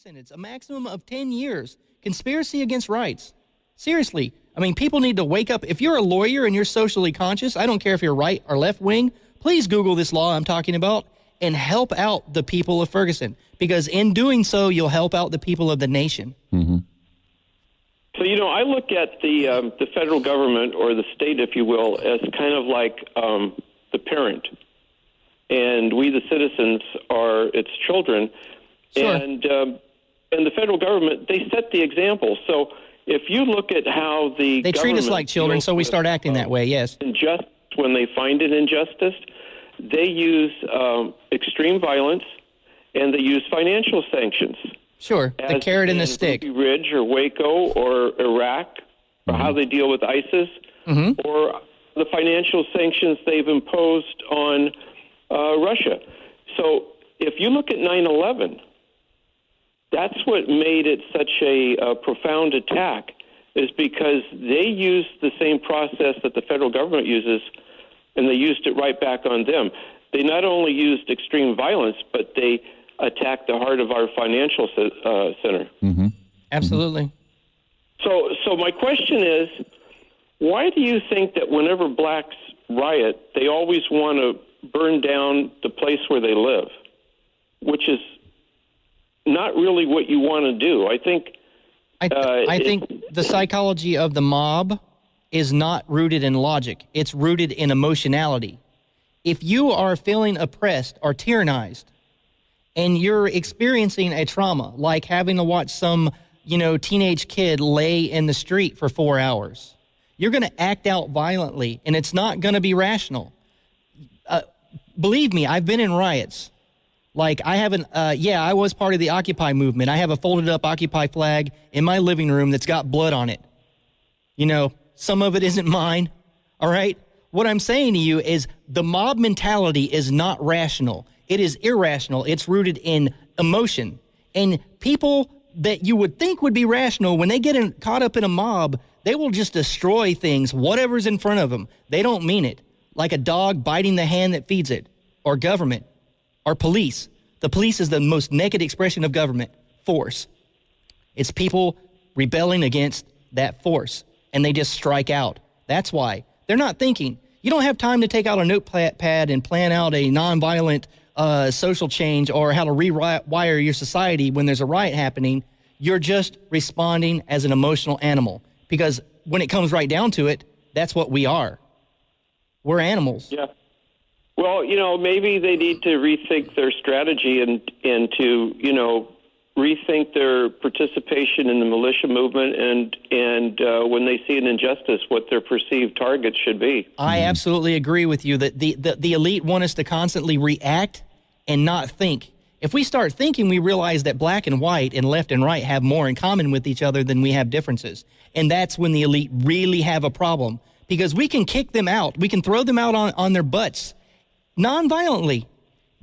sentence, a maximum of 10 years. Conspiracy against rights. Seriously. I mean, people need to wake up. If you're a lawyer and you're socially conscious, I don't care if you're right or left wing, please Google this law I'm talking about and help out the people of Ferguson. Because in doing so, you'll help out the people of the nation. Mm-hmm. So, I look at the federal government, or the state, if you will, as kind of like the parent. And we, the citizens, are its children. Sure. And the federal government, they set the example. So if you look at how they treat us like children, so we start acting that way, yes. Injustice, when they find an injustice, they use extreme violence, and they use financial sanctions. Sure, the carrot and the stick. Ruby Ridge or Waco or Iraq, or how they deal with ISIS, or the financial sanctions they've imposed on Russia. So if you look at 9/11, that's what made it such a profound attack, is because they used the same process that the federal government uses, and they used it right back on them. They not only used extreme violence, but they attacked the heart of our financial center. Mm-hmm. Absolutely. So my question is, why do you think that whenever blacks riot, they always want to burn down the place where they live, which is not really what you want to do? I think the psychology of the mob is not rooted in logic. It's rooted in emotionality. If you are feeling oppressed or tyrannized, and you're experiencing a trauma, like having to watch some, teenage kid lay in the street for 4 hours, you're going to act out violently, and it's not going to be rational. Believe me, I've been in riots. Like, I haven't, I was part of the Occupy movement. I have a folded up Occupy flag in my living room that's got blood on it. Some of it isn't mine, all right? What I'm saying to you is the mob mentality is not rational. It is irrational. It's rooted in emotion. And people that you would think would be rational, when they get caught up in a mob, they will just destroy things, whatever's in front of them. They don't mean it. Like a dog biting the hand that feeds it, or government, or police. The police is the most naked expression of government, force. It's people rebelling against that force, and they just strike out. That's why. They're not thinking. You don't have time to take out a notepad and plan out a nonviolent social change or how to rewire your society when there's a riot happening. You're just responding as an emotional animal, because when it comes right down to it, that's what we are. We're animals. Yeah. Well, maybe they need to rethink their strategy and to, rethink their participation in the militia movement and when they see an injustice, what their perceived targets should be. I absolutely agree with you that the elite want us to constantly react and not think. If we start thinking, we realize that black and white and left and right have more in common with each other than we have differences. And that's when the elite really have a problem, because we can kick them out. We can throw them out on their butts non-violently.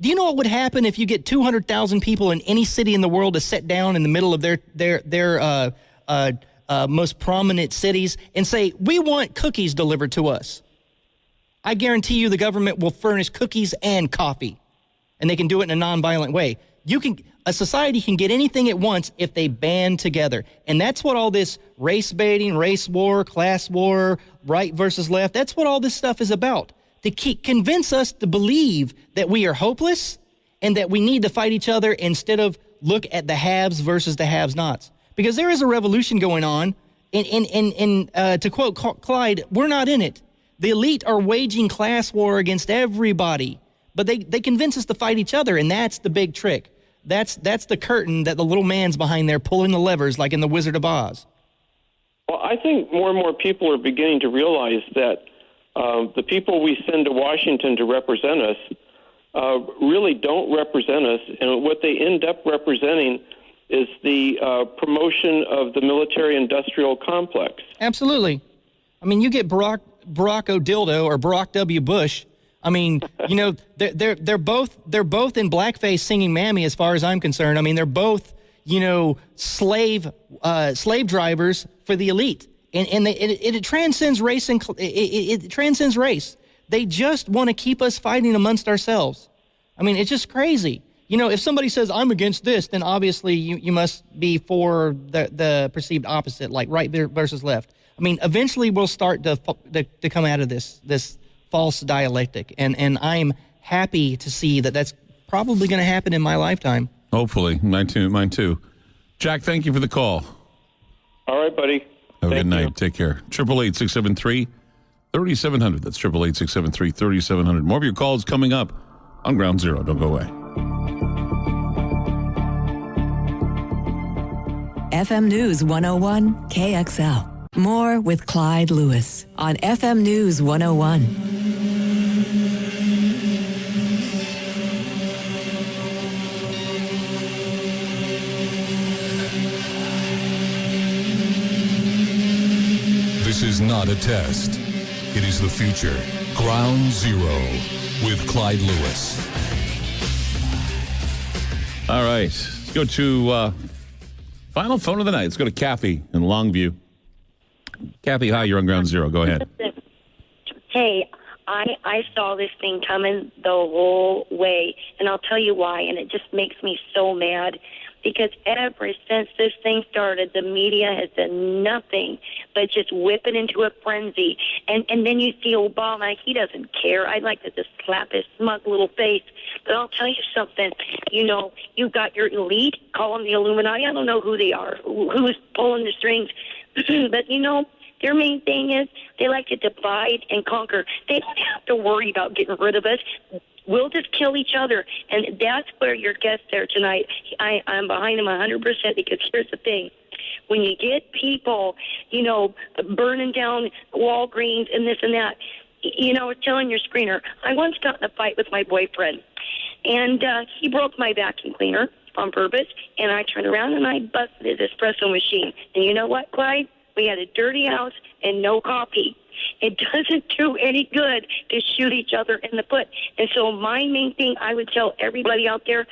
Do you know what would happen if you get 200,000 people in any city in the world to sit down in the middle of their most prominent cities and say, we want cookies delivered to us? I guarantee you the government will furnish cookies and coffee, and they can do it in a non-violent way. A society can get anything it wants if they band together. And that's what all this race baiting, race war, class war, right versus left, that's what all this stuff is about. To convince us to believe that we are hopeless and that we need to fight each other instead of look at the haves versus the have-nots. Because there is a revolution going on, and to quote Clyde, we're not in it. The elite are waging class war against everybody, but they convince us to fight each other, and that's the big trick. That's the curtain that the little man's behind there pulling the levers like in The Wizard of Oz. Well, I think more and more people are beginning to realize that the people we send to Washington to represent us really don't represent us, and what they end up representing is the promotion of the military-industrial complex. Absolutely. I mean, you get Barack O'Dildo or Barack W. Bush. I mean, they're both in blackface singing "Mammy" as far as I'm concerned. I mean, they're both slave drivers for the elite. And it transcends race, and it transcends race. They just want to keep us fighting amongst ourselves. I mean, it's just crazy. if somebody says I'm against this, then obviously you must be for the perceived opposite, like right versus left. I mean, eventually we'll start to come out of this false dialectic, and I'm happy to see that that's probably going to happen in my lifetime. Hopefully, mine too. Jack, thank you for the call. All right, buddy. Have a good night. You. Take care. 888-673-3700. That's 888-673-3700. More of your calls coming up on Ground Zero. Don't go away. FM News 101 KXL. More with Clyde Lewis on FM News 101. This is not a test. It is the future. Ground Zero with Clyde Lewis. All right. Let's go to final phone of the night. Let's go to Kathy in Longview. Kathy, hi. You're on Ground Zero. Go ahead. Hey, I saw this thing coming the whole way, and I'll tell you why, and it just makes me so mad. Because ever since this thing started, the media has done nothing but just whip it into a frenzy. And then you see Obama, he doesn't care. I'd like to just slap his smug little face. But I'll tell you something. You've got your elite, call them the Illuminati. I don't know who they are, who's pulling the strings. But, their main thing is they like to divide and conquer. They don't have to worry about getting rid of us. We'll just kill each other. And that's where your guest there tonight, I'm behind him 100% because here's the thing. When you get people, burning down Walgreens and this and that, I was telling your screener, I once got in a fight with my boyfriend. And he broke my vacuum cleaner on purpose. And I turned around and I busted his espresso machine. And you know what, Clyde? We had a dirty house and no coffee. It doesn't do any good to shoot each other in the foot. And so my main thing, I would tell everybody out there,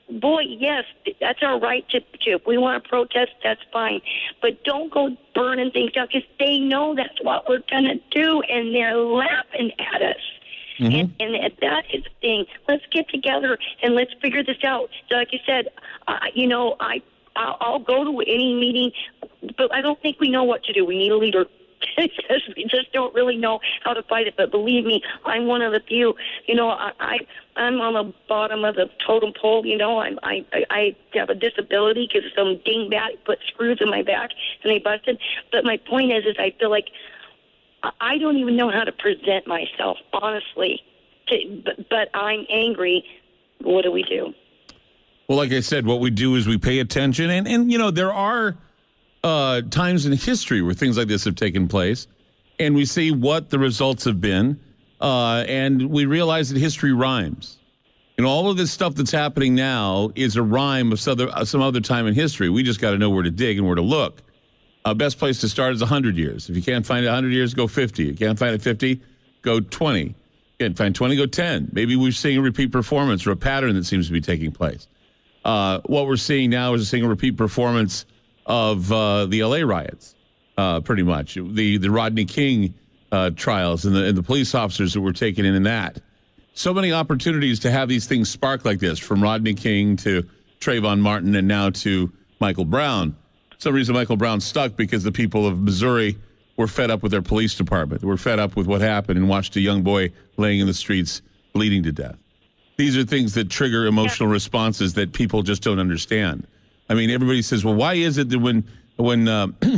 boy, yes, that's our right to if we want to protest, that's fine. But don't go burning things down because they know that's what we're going to do, and they're laughing at us. Mm-hmm. And that is the thing. Let's get together and let's figure this out. So like you said, I'll go to any meeting, but I don't think we know what to do. We need a leader. Because we just don't really know how to fight it. But believe me, I'm one of the few. I'm on the bottom of the totem pole. I have a disability because some dingbat put screws in my back and they busted. But my point is I feel like I don't even know how to present myself, honestly. But I'm angry. What do we do? Well, like I said, what we do is we pay attention. And there are times in history where things like this have taken place, and we see what the results have been, and we realize that history rhymes. All of this stuff that's happening now is a rhyme of some other time in history. We just got to know where to dig and where to look. Best place to start is 100 years. If you can't find 100 years, go 50. You can't find it 50, go 20. You can't find 20, go 10. Maybe we're seeing a repeat performance or a pattern that seems to be taking place. What we're seeing now is seeing a repeat performance of the L.A. riots, pretty much. The Rodney King trials and the police officers that were taken in that. So many opportunities to have these things spark like this, from Rodney King to Trayvon Martin and now to Michael Brown. For some reason, Michael Brown stuck because the people of Missouri were fed up with their police department. They were fed up with what happened and watched a young boy laying in the streets bleeding to death. These are things that trigger emotional responses that people just don't understand. I mean, everybody says, well, why is it that when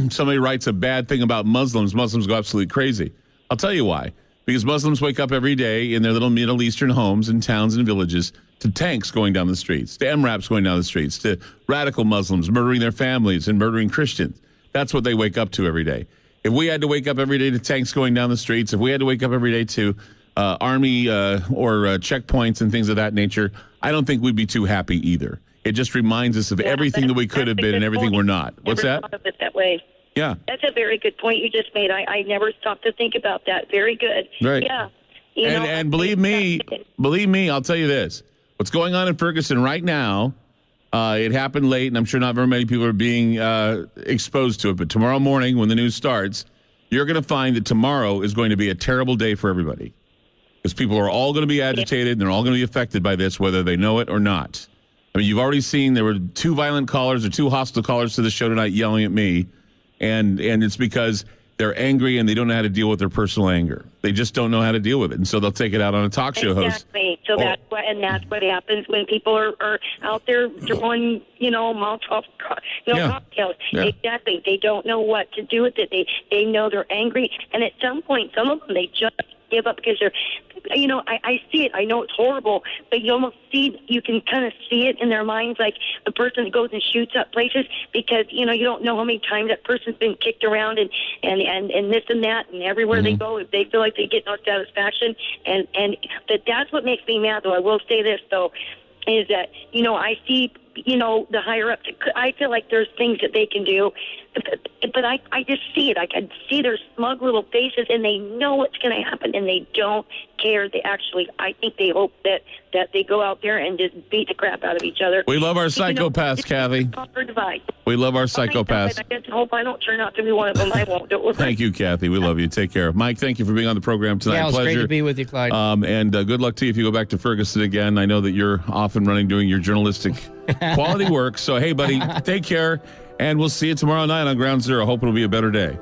somebody writes a bad thing about Muslims go absolutely crazy? I'll tell you why. Because Muslims wake up every day in their little Middle Eastern homes and towns and villages to tanks going down the streets, to MRAPs going down the streets, to radical Muslims murdering their families and murdering Christians. That's what they wake up to every day. If we had to wake up every day to tanks going down the streets, if we had to wake up every day to army or checkpoints and things of that nature, I don't think we'd be too happy either. It just reminds us of everything that we could have been and everything we're not. What's that? Never thought of it that way. Yeah. That's a very good point you just made. I never stopped to think about that. Very good. Right. Yeah. And believe me, I'll tell you this. What's going on in Ferguson right now, it happened late, and I'm sure not very many people are being exposed to it. But tomorrow morning when the news starts, you're going to find that tomorrow is going to be a terrible day for everybody. Because people are all going to be agitated, and they're all going to be affected by this, whether they know it or not. I mean, you've already seen there were 2 violent callers or 2 hostile callers to the show tonight yelling at me, and it's because they're angry and they don't know how to deal with their personal anger. They just don't know how to deal with it, and so they'll take it out on a talk show host. Exactly. So that's what happens when people are out there throwing, Molotov, cocktails. Yeah. Exactly. They don't know what to do with it. They know they're angry, and at some point, some of them they just give up because they're, I see it. I know it's horrible, but you can kind of see it in their minds, like the person that goes and shoots up places because, you don't know how many times that person's been kicked around and this and that, and everywhere they go, if they feel like they get no satisfaction, and that's what makes me mad, though. I will say this, though, is that, I see, the higher ups, I feel like there's things that they can do, but I just see it. I can see their smug little faces, and they know what's going to happen, and they don't care. I think they hope that they go out there and just beat the crap out of each other. We love our psychopaths, Kathy. We love our psychopaths. I just hope I don't turn out to be one of them. I won't. Don't worry. Thank you, Kathy. We love you. Take care. Mike, thank you for being on the program tonight. Yeah, it was Pleasure. great to be with you, Clyde. And good luck to you if you go back to Ferguson again. I know that you're off and running doing your journalistic quality work. So, hey, buddy, take care, and we'll see you tomorrow night on Ground Zero. Hope it'll be a better day.